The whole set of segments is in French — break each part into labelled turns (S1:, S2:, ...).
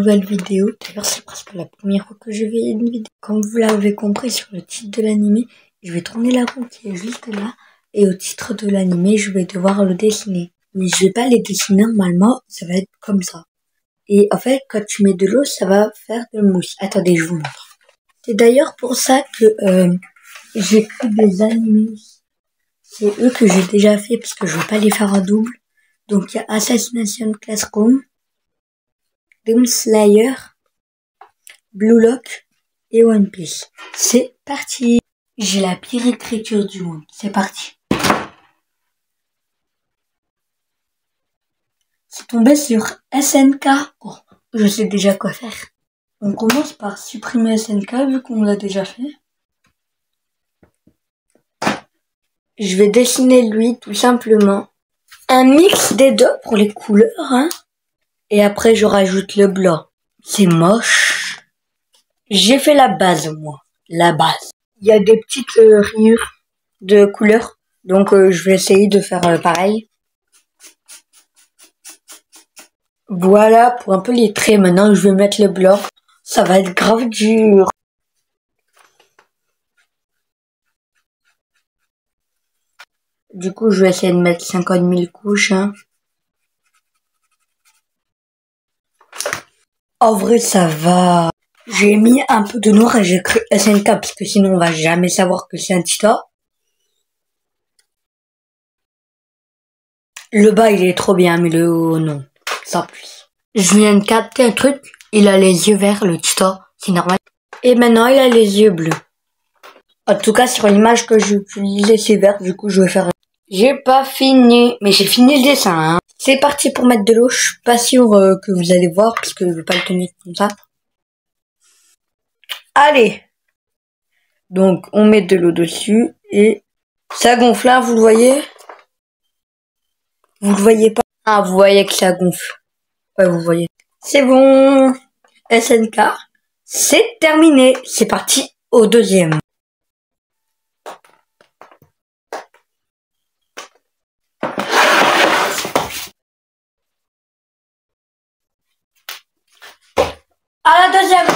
S1: nouvelle vidéo. D'ailleurs, c'est presque la première fois que je fais une vidéo. Comme vous l'avez compris sur le titre de l'animé, je vais tourner la roue qui est juste là. Et au titre de l'animé, je vais devoir le dessiner. Mais je vais pas les dessiner normalement, ça va être comme ça. Et en fait, quand tu mets de l'eau, ça va faire de la mousse. Attendez, je vous montre. C'est d'ailleurs pour ça que j'ai pris des animés. C'est eux que j'ai déjà fait parce que je veux pas les faire en double. Donc il y a Assassination Classroom, Demon Slayer, Blue Lock et One Piece. C'est parti. J'ai la pire écriture du monde. C'est parti. C'est tombé sur SNK. Oh, je sais déjà quoi faire. On commence par supprimer SNK vu qu'on l'a déjà fait. Je vais dessiner lui tout simplement. Un mix des deux pour les couleurs, hein. Et après je rajoute le blanc. C'est moche. J'ai fait la base, moi. La base. Il y a des petites rayures de couleurs. Donc je vais essayer de faire pareil. Voilà pour un peu les traits. Maintenant je vais mettre le blanc. Ça va être grave dur. Du coup je vais essayer de mettre 50 000 couches. Hein. En vrai ça va. J'ai mis un peu de noir et j'ai écrit SNK parce que sinon on va jamais savoir que c'est un titan. Le bas il est trop bien mais le haut non. Sans plus. Je viens de capter un truc. Il a les yeux verts le titan. C'est normal. Et maintenant il a les yeux bleus. En tout cas sur l'image que j'ai utilisée c'est vert. Du coup je vais faire... J'ai pas fini. Mais j'ai fini le dessin. Hein. C'est parti pour mettre de l'eau. Je suis pas sûr que vous allez voir parce que je vais pas le tenir comme ça. Allez. Donc on met de l'eau dessus et ça gonfle, hein, vous le voyez? Vous le voyez pas? Ah, vous voyez que ça gonfle. Ouais, vous voyez. C'est bon. SNK, c'est terminé. C'est parti au deuxième. À la deuxième.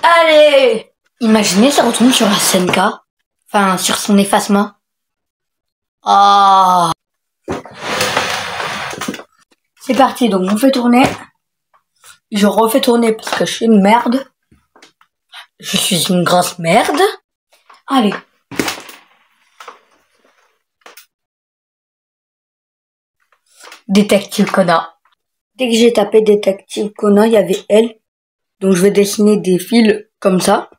S1: Allez. Imaginez, ça retombe sur SNK. Enfin, sur son effacement. Ah. C'est parti, donc on fait tourner. Je refais tourner parce que je suis une merde. Je suis une grosse merde. Allez. Détective Conan. Dès que j'ai tapé Détective Conan, il y avait elle. Donc je vais dessiner des fils comme ça.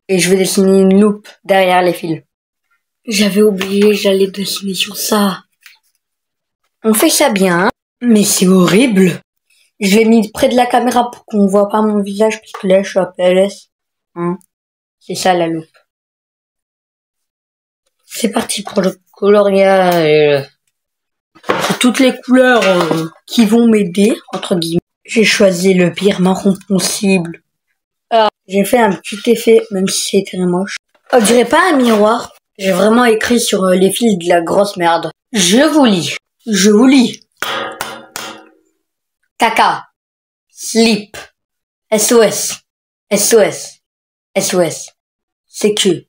S1: Et je vais dessiner une loupe derrière les fils. J'avais oublié, j'allais dessiner sur ça. On fait ça bien, hein. Mais c'est horrible. Je l'ai mis près de la caméra pour qu'on voit pas mon visage, parce que là je suis à PLS. Hein. C'est ça la loupe. C'est parti pour le coloriage. C'est toutes les couleurs qui vont m'aider, entre guillemets. J'ai choisi le pire marron possible. J'ai fait un petit effet, même si c'est très moche. On dirait pas un miroir. J'ai vraiment écrit sur les fils de la grosse merde. Je vous lis. Je vous lis. Caca. Slip. SOS. SOS. SOS. Sécu.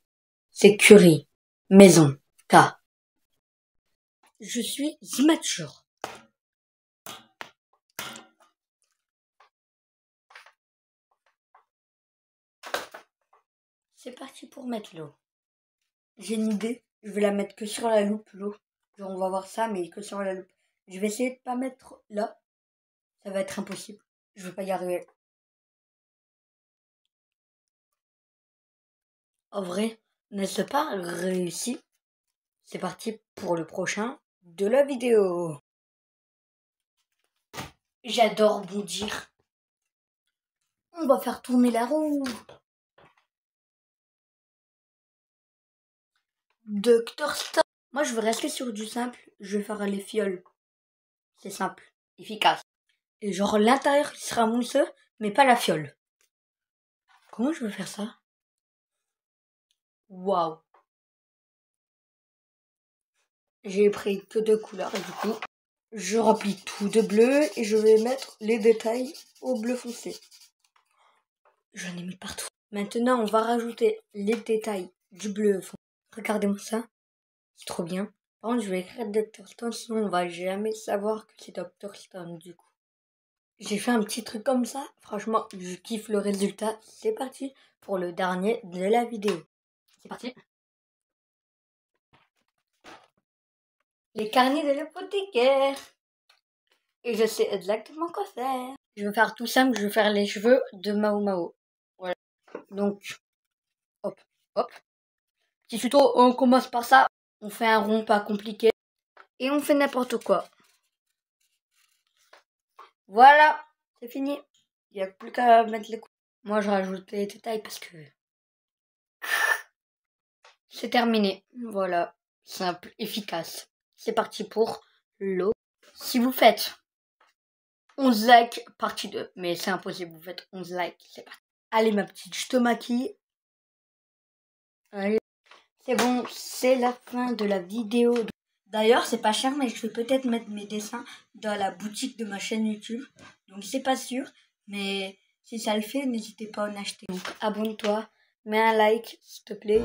S1: Sécurie. Maison. K. Je suis immature. C'est parti pour mettre l'eau. J'ai une idée. Je vais la mettre que sur la loupe, l'eau. Genre, on va voir ça, mais que sur la loupe. Je vais essayer de pas mettre là. Ça va être impossible. Je vais pas y arriver. En vrai, n'est-ce pas réussi? C'est parti pour le prochain de la vidéo. J'adore bondir. On va faire tourner la roue. Docteur Stone. Moi, je vais rester sur du simple. Je vais faire les fioles. C'est simple, efficace. Et genre, l'intérieur, il sera mousseux, mais pas la fiole. Comment je vais faire ça? Waouh. J'ai pris que deux couleurs, et du coup, Je remplis tout de bleu et je vais mettre les détails au bleu foncé. J'en ai mis partout. Maintenant, on va rajouter les détails du bleu foncé. Regardez-moi ça. C'est trop bien. Par contre, je vais écrire Dr. Stone, sinon on va jamais savoir que c'est Dr. Stone du coup. J'ai fait un petit truc comme ça. Franchement, je kiffe le résultat. C'est parti pour le dernier de la vidéo. C'est parti. Les carnets de l'apothicaire. Et je sais exactement quoi faire. Je vais faire tout simple, je vais faire les cheveux de Mao Mao. Voilà. Donc, hop, hop. Petit tuto, on commence par ça. On fait un rond pas compliqué. Et on fait n'importe quoi. Voilà, c'est fini. Il n'y a plus qu'à mettre les coups. Moi, je rajoute les détails parce que c'est terminé. Voilà, simple, efficace. C'est parti pour l'eau. Si vous faites 11 likes, partie 2. Mais c'est impossible, vous faites 11 likes, c'est parti. Allez ma petite, je te maquille. Allez. C'est bon, c'est la fin de la vidéo. D'ailleurs, c'est pas cher, mais je vais peut-être mettre mes dessins dans la boutique de ma chaîne YouTube. Donc c'est pas sûr, mais si ça le fait, n'hésitez pas à en acheter. Donc abonne-toi, mets un like, s'il te plaît.